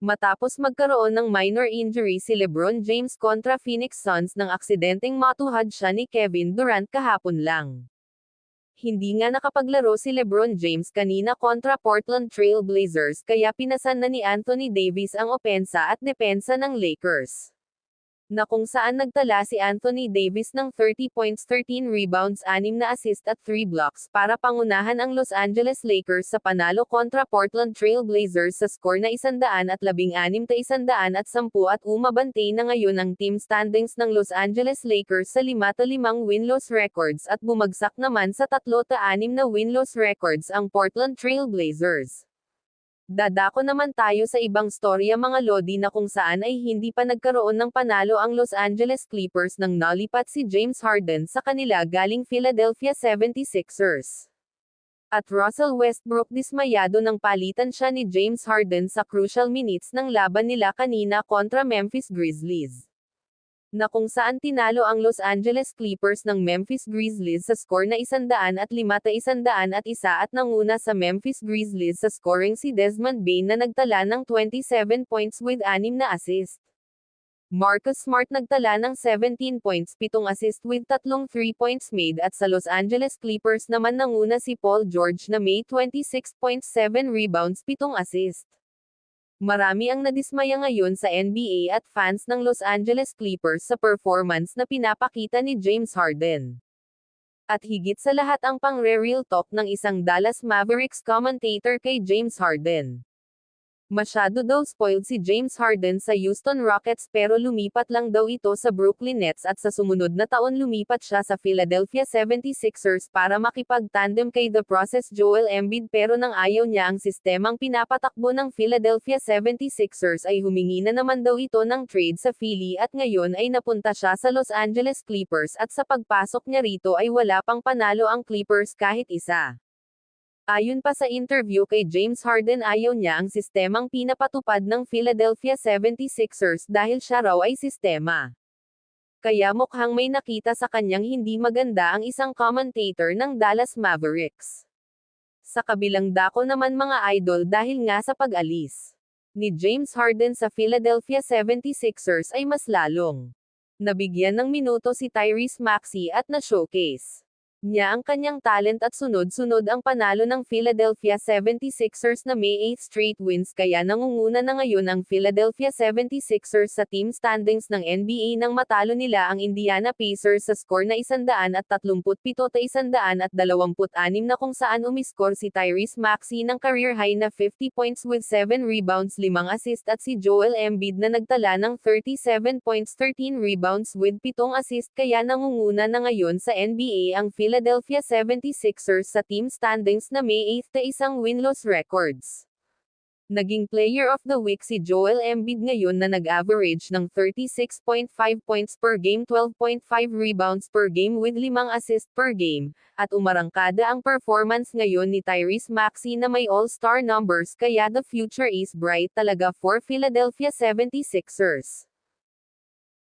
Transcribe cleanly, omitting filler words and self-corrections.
Matapos magkaroon ng minor injury si LeBron James kontra Phoenix Suns nang aksidenteng matuhad siya ni Kevin Durant kahapon lang. Hindi nga nakapaglaro si LeBron James kanina kontra Portland Trail Blazers kaya pinasan na ni Anthony Davis ang opensa at depensa ng Lakers, na kung saan nagtala si Anthony Davis ng 30 points, 13 rebounds, 6 na assist at 3 blocks para pangunahan ang Los Angeles Lakers sa panalo kontra Portland Trail Blazers sa score na 116-110 at umabante na ngayon ang team standings ng Los Angeles Lakers sa 5-5 win-loss records at bumagsak naman sa 3-6 na win-loss records ang Portland Trail Blazers. Dadako naman tayo sa ibang storya mga lodi na kung saan ay hindi pa nagkaroon ng panalo ang Los Angeles Clippers nang nalipat si James Harden sa kanila galing Philadelphia 76ers. At Russell Westbrook dismayado nang palitan siya ni James Harden sa crucial minutes ng laban nila kanina kontra Memphis Grizzlies, na kung saan tinalo ang Los Angeles Clippers ng Memphis Grizzlies sa score na 105-101 at nanguna sa Memphis Grizzlies sa scoring si Desmond Bane na nagtala ng 27 points with 6 na assist. Marcus Smart nagtala ng 17 points, 7 assist with 3 3 points made at sa Los Angeles Clippers naman nanguna si Paul George na may 26 points, 7 rebounds, 7 assist. Marami ang nadismaya ngayon sa NBA at fans ng Los Angeles Clippers sa performance na pinapakita ni James Harden. At higit sa lahat ang pang-real talk ng isang Dallas Mavericks commentator kay James Harden. Masyado daw spoiled si James Harden sa Houston Rockets pero lumipat lang daw ito sa Brooklyn Nets at sa sumunod na taon lumipat siya sa Philadelphia 76ers para makipag-tandem kay The Process Joel Embiid pero nang ayaw niya ang sistemang pinapatakbo ng Philadelphia 76ers ay humingi na naman daw ito ng trade sa Philly at ngayon ay napunta siya sa Los Angeles Clippers at sa pagpasok niya rito ay wala pang panalo ang Clippers kahit isa. Ayon pa sa interview kay James Harden ayaw niya ang sistemang pinapatupad ng Philadelphia 76ers dahil siya raw ay sistema. Kaya mukhang may nakita sa kanyang hindi maganda ang isang commentator ng Dallas Mavericks. Sa kabilang dako naman mga idol dahil nga sa pag-alis ni James Harden sa Philadelphia 76ers ay mas lalong nabigyan ng minuto si Tyrese Maxey at na-showcase niya ang kanyang talent at sunod-sunod ang panalo ng Philadelphia 76ers na may 8 straight wins kaya nangunguna na ngayon ang Philadelphia 76ers sa team standings ng NBA nang matalo nila ang Indiana Pacers sa score na 137-126 na kung saan umiskor si Tyrese Maxey ng career high na 50 points with 7 rebounds 5 assist at si Joel Embiid na nagtala ng 37 points 13 rebounds with 7 assist kaya nangunguna na ngayon sa NBA ang Philadelphia 76ers sa team standings na may 8-1 win-loss records. Naging Player of the Week si Joel Embiid ngayon na nag-average ng 36.5 points per game, 12.5 rebounds per game with 5 assists per game, at umarangkada ang performance ngayon ni Tyrese Maxey na may all-star numbers kaya the future is bright talaga for Philadelphia 76ers.